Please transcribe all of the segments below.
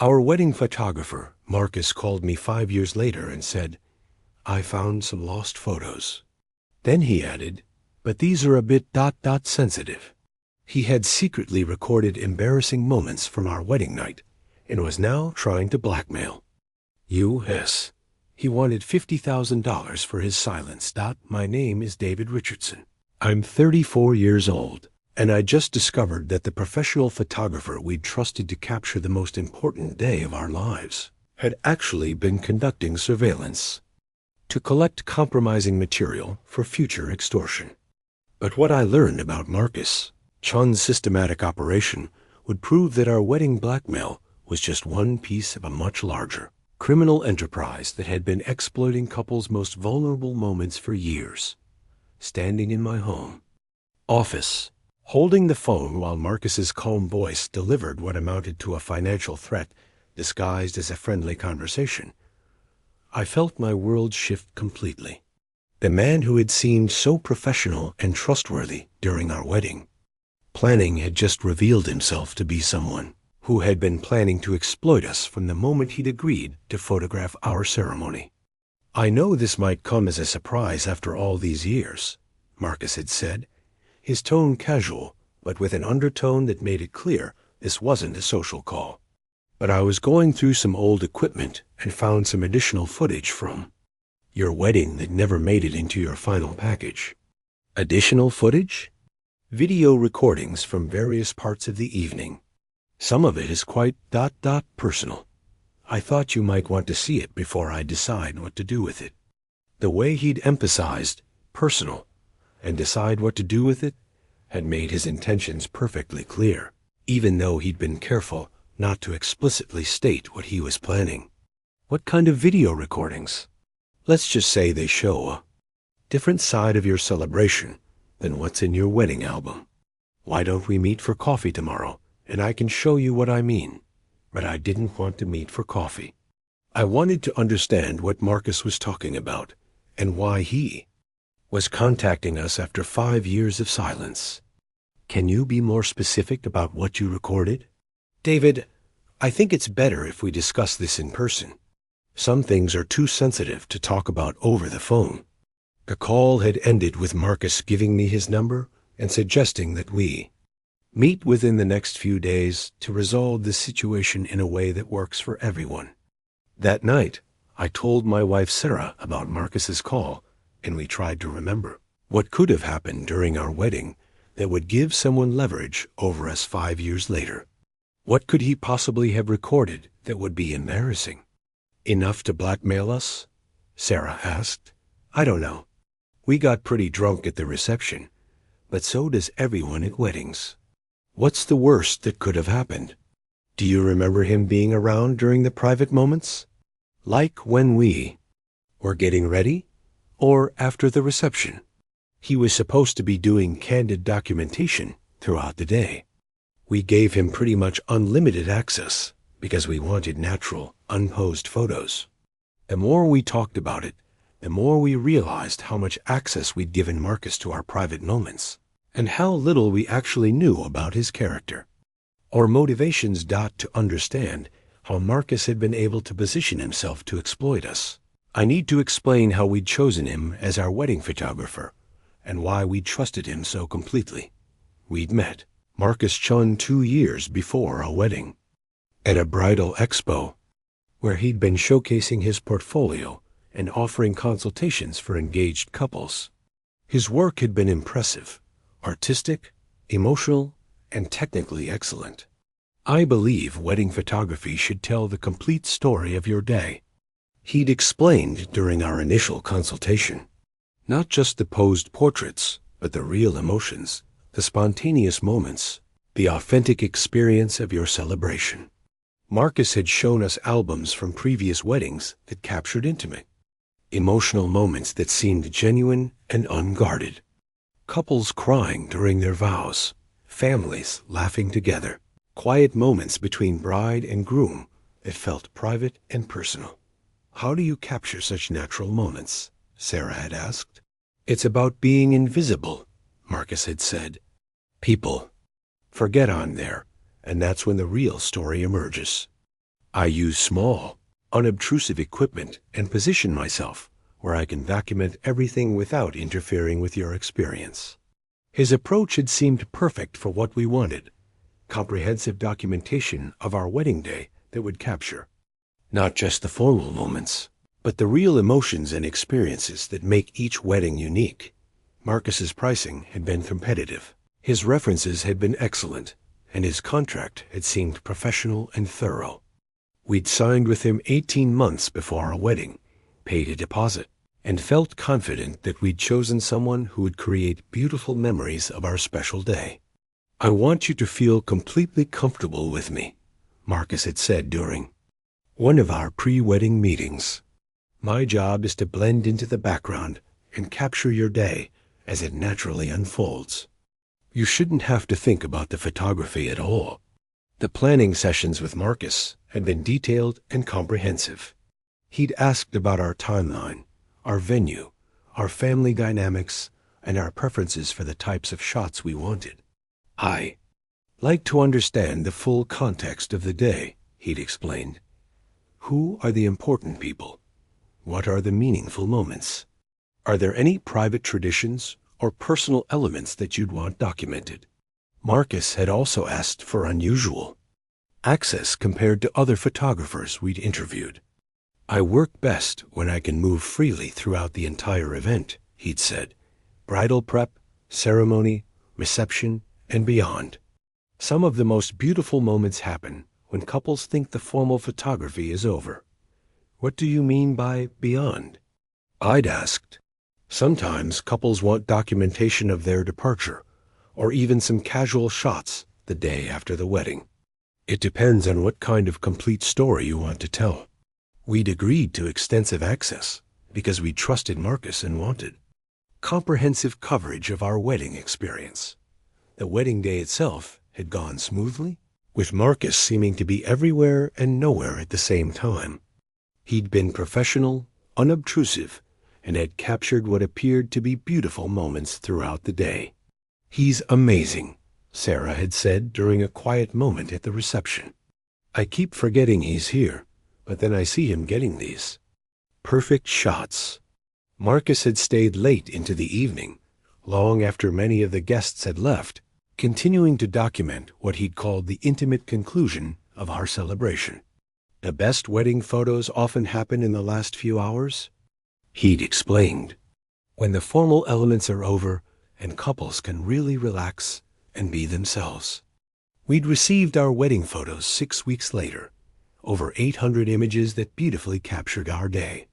Our wedding photographer, Marcus, called me 5 years later and said, "I found some lost photos." Then he added, "But these are a bit sensitive." He had secretly recorded embarrassing moments from our wedding night and was now trying to blackmail. U.S. He wanted $50,000 for his silence. My name is David Richardson. I'm 34 years old, and I just discovered that the professional photographer we'd trusted to capture the most important day of our lives had actually been conducting surveillance to collect compromising material for future extortion. But what I learned about Marcus Chen's systematic operation would prove that our wedding blackmail was just one piece of a much larger criminal enterprise that had been exploiting couples' most vulnerable moments for years. Standing in my home office, holding the phone while Marcus's calm voice delivered what amounted to a financial threat disguised as a friendly conversation, I felt my world shift completely. The man who had seemed so professional and trustworthy during our wedding planning had just revealed himself to be someone who had been planning to exploit us from the moment he'd agreed to photograph our ceremony. "I know this might come as a surprise after all these years," Marcus had said, his tone casual, but with an undertone that made it clear this wasn't a social call. "But I was going through some old equipment and found some additional footage from your wedding that never made it into your final package." "Additional footage?" "Video recordings from various parts of the evening. Some of it is quite personal. I thought you might want to see it before I decide what to do with it." The way he'd emphasized personal and decide what to do with it had made his intentions perfectly clear, even though he'd been careful not to explicitly state what he was planning. "What kind of video recordings?" "Let's just say they show a different side of your celebration than what's in your wedding album. Why don't we meet for coffee tomorrow, and I can show you what I mean." But I didn't want to meet for coffee. I wanted to understand what Marcus was talking about and why he was contacting us after 5 years of silence. "Can you be more specific about what you recorded?" "David, I think it's better if we discuss this in person. Some things are too sensitive to talk about over the phone." The call had ended with Marcus giving me his number and suggesting that we meet within the next few days to resolve the situation in a way that works for everyone. That night, I told my wife Sarah about Marcus's call, and we tried to remember what could have happened during our wedding that would give someone leverage over us 5 years later. What could he possibly have recorded that would be embarrassing? "Enough to blackmail us?" Sarah asked. "I don't know. We got pretty drunk at the reception, but so does everyone at weddings. What's the worst that could have happened? Do you remember him being around during the private moments? Like when we were getting ready? Or after the reception?" He was supposed to be doing candid documentation throughout the day. We gave him pretty much unlimited access because we wanted natural, unposed photos. The more we talked about it, the more we realized how much access we'd given Marcus to our private moments, and how little we actually knew about his character or motivations. To understand how Marcus had been able to position himself to exploit us, I need to explain how we'd chosen him as our wedding photographer and why we trusted him so completely. We'd met Marcus Chen 2 years before our wedding at a bridal expo where he'd been showcasing his portfolio and offering consultations for engaged couples. His work had been impressive, artistic, emotional, and technically excellent. "I believe wedding photography should tell the complete story of your day," he'd explained during our initial consultation. "Not just the posed portraits, but the real emotions, the spontaneous moments, the authentic experience of your celebration." Marcus had shown us albums from previous weddings that captured intimate, emotional moments that seemed genuine and unguarded. Couples crying during their vows, families laughing together, quiet moments between bride and groom that felt private and personal. "How do you capture such natural moments?" Sarah had asked. "It's about being invisible," Marcus had said. "People forget I'm there, and that's when the real story emerges." I use small, unobtrusive equipment and position myself where I can document everything without interfering with your experience. His approach had seemed perfect for what we wanted: comprehensive documentation of our wedding day that would capture not just the formal moments, but the real emotions and experiences that make each wedding unique. Marcus's pricing had been competitive. His references had been excellent, and his contract had seemed professional and thorough. We'd signed with him 18 months before our wedding, paid a deposit, and felt confident that we'd chosen someone who would create beautiful memories of our special day. "I want you to feel completely comfortable with me," Marcus had said during one of our pre-wedding meetings. "My job is to blend into the background and capture your day as it naturally unfolds. You shouldn't have to think about the photography at all." The planning sessions with Marcus had been detailed and comprehensive. He'd asked about our timeline, our venue, our family dynamics, and our preferences for the types of shots we wanted. "I like to understand the full context of the day," he'd explained. "Who are the important people? What are the meaningful moments? Are there any private traditions or personal elements that you'd want documented?" Marcus had also asked for unusual access compared to other photographers we'd interviewed. "I work best when I can move freely throughout the entire event," he'd said. "Bridal prep, ceremony, reception, and beyond. Some of the most beautiful moments happen when couples think the formal photography is over." "What do you mean by beyond?" I'd asked. "Sometimes couples want documentation of their departure, or even some casual shots the day after the wedding. It depends on what kind of complete story you want to tell." We'd agreed to extensive access because we trusted Marcus and wanted comprehensive coverage of our wedding experience. The wedding day itself had gone smoothly, with Marcus seeming to be everywhere and nowhere at the same time. He'd been professional, unobtrusive, and had captured what appeared to be beautiful moments throughout the day. "He's amazing," Sarah had said during a quiet moment at the reception. "I keep forgetting he's here, but then I see him getting these perfect shots." Marcus had stayed late into the evening, long after many of the guests had left, continuing to document what he'd called the intimate conclusion of our celebration. "The best wedding photos often happen in the last few hours," he'd explained, "when the formal elements are over and couples can really relax and be themselves." We'd received our wedding photos 6 weeks later, over 800 images that beautifully captured our day.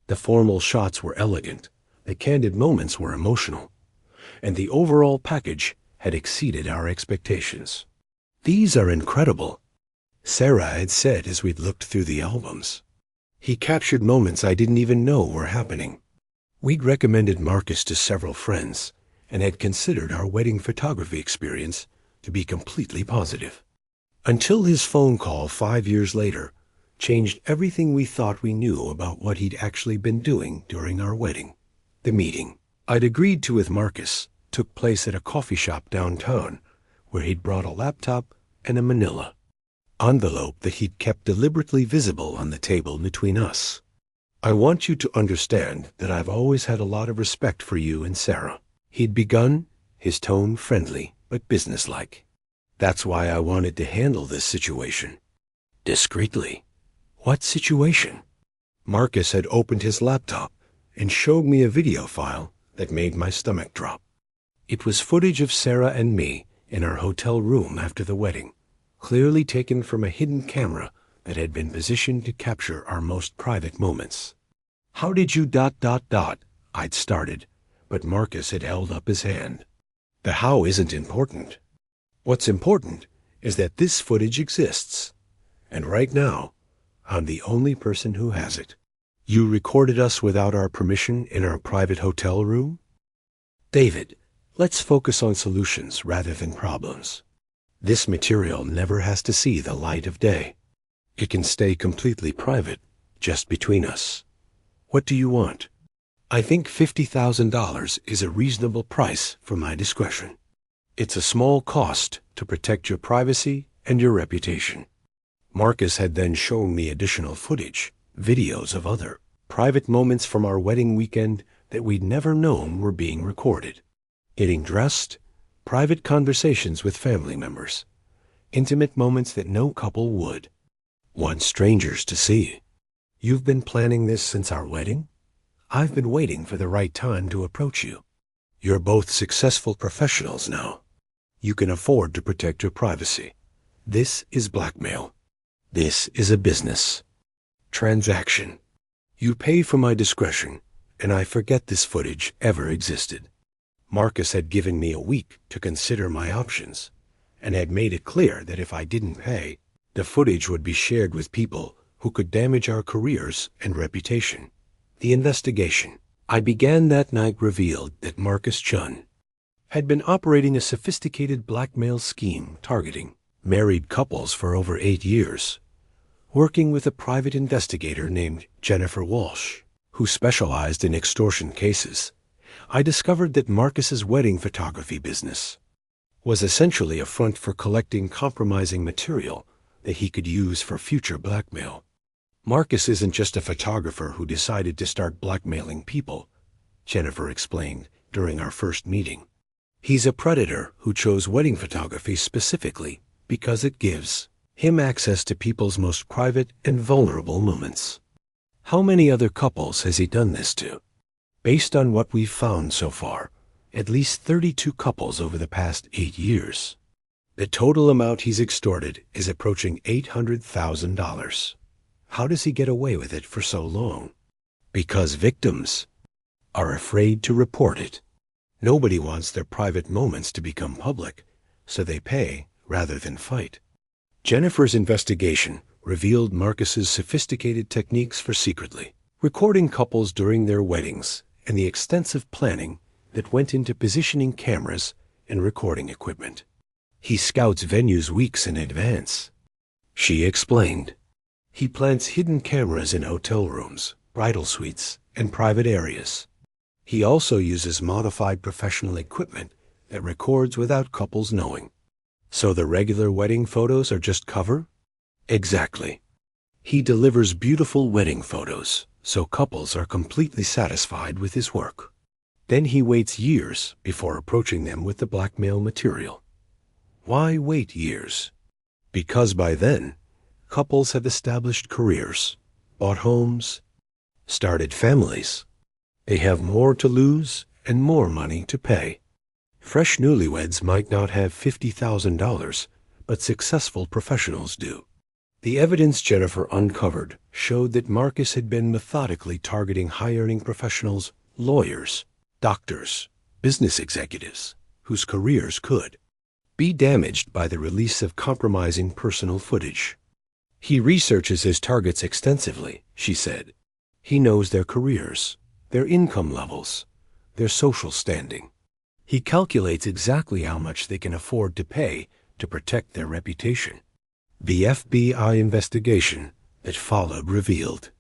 The formal shots were elegant, the candid moments were emotional, and the overall package had exceeded our expectations. "These are incredible," Sarah had said as we'd looked through the albums. "He captured moments I didn't even know were happening." We'd recommended Marcus to several friends and had considered our wedding photography experience to be completely positive. Until his phone call 5 years later changed everything we thought we knew about what he'd actually been doing during our wedding. The meeting I'd agreed to with Marcus took place at a coffee shop downtown, where he'd brought a laptop and a manila envelope that he'd kept deliberately visible on the table between us. "I want you to understand that I've always had a lot of respect for you and Sarah." He'd begun, his tone friendly but businesslike. "That's why I wanted to handle this situation discreetly." "What situation?" Marcus had opened his laptop and showed me a video file that made my stomach drop. It was footage of Sarah and me in our hotel room after the wedding, clearly taken from a hidden camera that had been positioned to capture our most private moments. "How did you ... I'd started, but Marcus had held up his hand. "The how isn't important. What's important is that this footage exists, and right now, I'm the only person who has it." "You recorded us without our permission in our private hotel room?" "David, let's focus on solutions rather than problems. This material never has to see the light of day. It can stay completely private, just between us. What do you want?" "I think $50,000 is a reasonable price for my discretion. It's a small cost to protect your privacy and your reputation." Marcus had then shown me additional footage, videos of other private moments from our wedding weekend that we'd never known were being recorded. Getting dressed, private conversations with family members, intimate moments that no couple would want strangers to see. You've been planning this since our wedding? I've been waiting for the right time to approach you. You're both successful professionals now. You can afford to protect your privacy. This is blackmail. This is a business transaction. You pay for my discretion, and I forget this footage ever existed. Marcus had given me a week to consider my options, and had made it clear that if I didn't pay, the footage would be shared with people who could damage our careers and reputation. The investigation I began that night revealed that Marcus Chen had been operating a sophisticated blackmail scheme targeting married couples for over 8 years, working with a private investigator named Jennifer Walsh, who specialized in extortion cases. I discovered that Marcus's wedding photography business was essentially a front for collecting compromising material that he could use for future blackmail. Marcus isn't just a photographer who decided to start blackmailing people, Jennifer explained during our first meeting. He's a predator who chose wedding photography specifically because it gives him access to people's most private and vulnerable moments. How many other couples has he done this to? Based on what we've found so far, at least 32 couples over the past 8 years. The total amount he's extorted is approaching $800,000. How does he get away with it for so long? Because victims are afraid to report it. Nobody wants their private moments to become public, so they pay rather than fight. Jennifer's investigation revealed Marcus's sophisticated techniques for secretly recording couples during their weddings and the extensive planning that went into positioning cameras and recording equipment. He scouts venues weeks in advance. She explained. He plants hidden cameras in hotel rooms, bridal suites, and private areas. He also uses modified professional equipment that records without couples knowing. So the regular wedding photos are just cover? Exactly. He delivers beautiful wedding photos, so couples are completely satisfied with his work. Then he waits years before approaching them with the blackmail material. Why wait years? Because by then, couples have established careers, bought homes, started families. They have more to lose and more money to pay. Fresh newlyweds might not have $50,000, but successful professionals do. The evidence Jennifer uncovered showed that Marcus had been methodically targeting high-earning professionals, lawyers, doctors, business executives, whose careers could be damaged by the release of compromising personal footage. He researches his targets extensively, she said. He knows their careers, their income levels, their social standing. He calculates exactly how much they can afford to pay to protect their reputation. The FBI investigation that followed revealed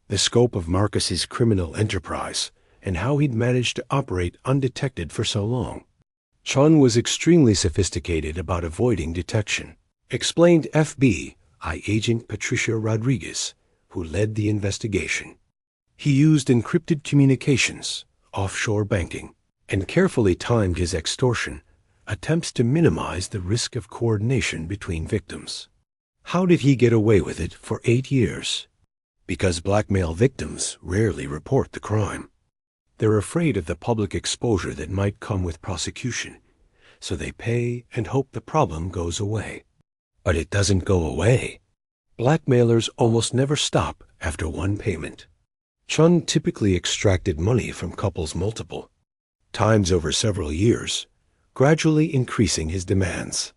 the scope of Marcus's criminal enterprise and how he'd managed to operate undetected for so long. Chen was extremely sophisticated about avoiding detection, explained FBI agent Patricia Rodriguez, who led the investigation. He used encrypted communications, offshore banking, and carefully timed his extortion attempts to minimize the risk of coordination between victims. How did he get away with it for 8 years? Because blackmail victims rarely report the crime. They're afraid of the public exposure that might come with prosecution, so they pay and hope the problem goes away. But it doesn't go away. Blackmailers almost never stop after one payment. Chen typically extracted money from couples multiple times over several years, gradually increasing his demands.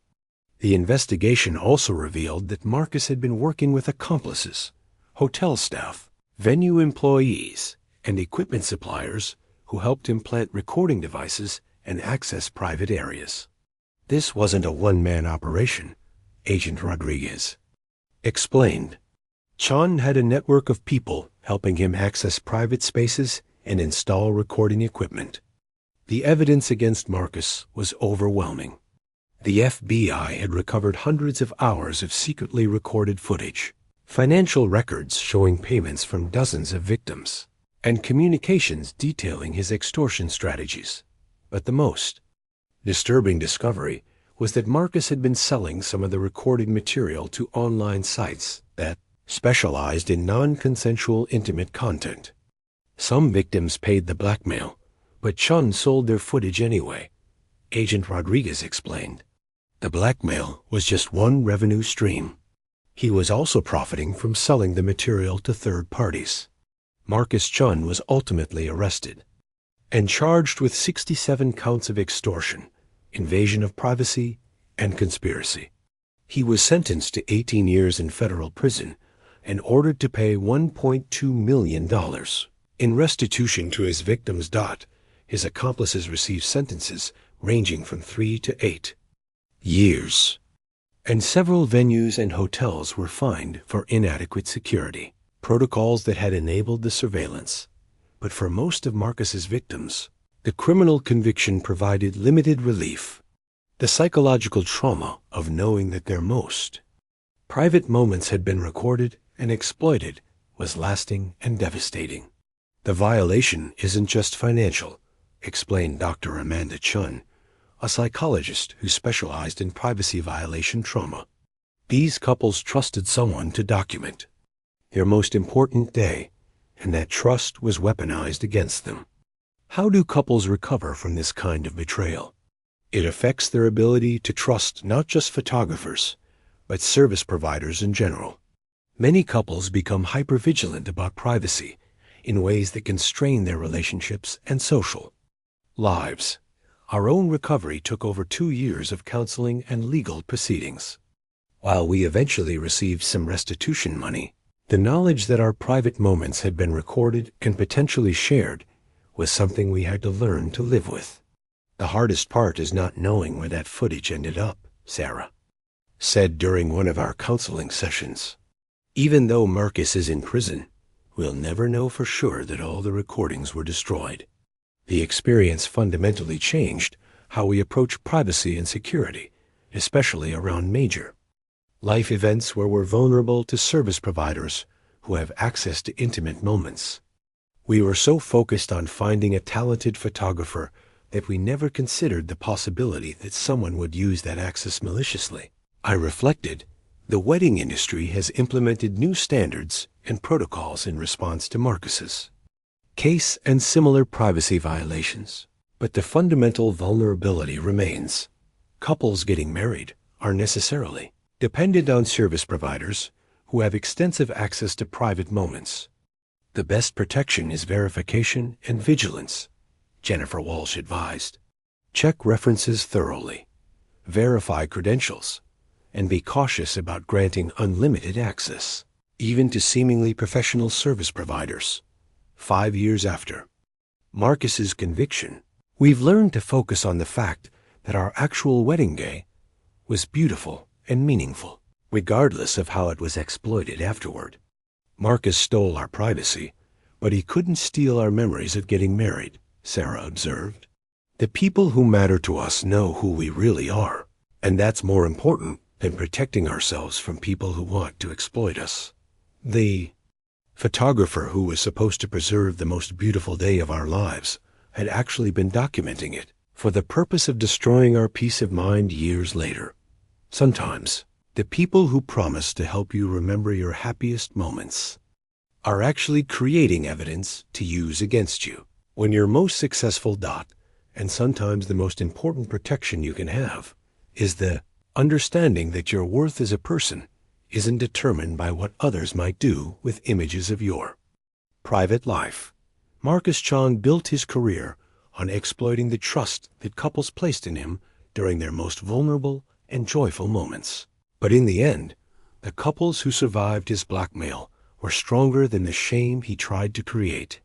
The investigation also revealed that Marcus had been working with accomplices, hotel staff, venue employees, and equipment suppliers who helped him plant recording devices and access private areas. This wasn't a one-man operation, Agent Rodriguez explained. Chen had a network of people helping him access private spaces and install recording equipment. The evidence against Marcus was overwhelming. The FBI had recovered hundreds of hours of secretly recorded footage, financial records showing payments from dozens of victims, and communications detailing his extortion strategies. But the most disturbing discovery was that Marcus had been selling some of the recorded material to online sites that specialized in non-consensual intimate content. Some victims paid the blackmail, but Chen sold their footage anyway, Agent Rodriguez explained. The blackmail was just one revenue stream. He was also profiting from selling the material to third parties. Marcus Chen was ultimately arrested and charged with 67 counts of extortion, invasion of privacy, and conspiracy. He was sentenced to 18 years in federal prison and ordered to pay $1.2 million in restitution to his victims. His accomplices received sentences ranging from 3 to 8 years, and several venues and hotels were fined for inadequate security protocols that had enabled the surveillance. But for most of Marcus's victims, the criminal conviction provided limited relief. The psychological trauma of knowing that their most private moments had been recorded and exploited was lasting and devastating. The violation isn't just financial, explained Dr. Amanda Chun, a psychologist who specialized in privacy violation trauma. These couples trusted someone to document their most important day, and that trust was weaponized against them. How do couples recover from this kind of betrayal? It affects their ability to trust not just photographers, but service providers in general. Many couples become hypervigilant about privacy in ways that can strain their relationships and social lives. Our own recovery took over 2 years of counseling and legal proceedings. While we eventually received some restitution money, the knowledge that our private moments had been recorded and potentially shared was something we had to learn to live with. The hardest part is not knowing where that footage ended up, Sarah said during one of our counseling sessions. Even though Marcus is in prison, we'll never know for sure that all the recordings were destroyed. The experience fundamentally changed how we approach privacy and security, especially around major life events where we're vulnerable to service providers who have access to intimate moments. We were so focused on finding a talented photographer that we never considered the possibility that someone would use that access maliciously. I reflected, the wedding industry has implemented new standards and protocols in response to Marcus's case and similar privacy violations. But the fundamental vulnerability remains. Couples getting married are necessarily dependent on service providers who have extensive access to private moments. The best protection is verification and vigilance, Jennifer Walsh advised. Check references thoroughly, verify credentials, and be cautious about granting unlimited access, even to seemingly professional service providers. 5 years after Marcus's conviction, we've learned to focus on the fact that our actual wedding day was beautiful and meaningful, regardless of how it was exploited afterward. Marcus stole our privacy, but he couldn't steal our memories of getting married, Sarah observed. The people who matter to us know who we really are, and that's more important than protecting ourselves from people who want to exploit us. The photographer who was supposed to preserve the most beautiful day of our lives had actually been documenting it for the purpose of destroying our peace of mind years later. Sometimes, the people who promise to help you remember your happiest moments are actually creating evidence to use against you. When you're most successful, and sometimes the most important protection you can have is the understanding that your worth as a person isn't determined by what others might do with images of your private life. Marcus Chen built his career on exploiting the trust that couples placed in him during their most vulnerable and joyful moments. But in the end, the couples who survived his blackmail were stronger than the shame he tried to create.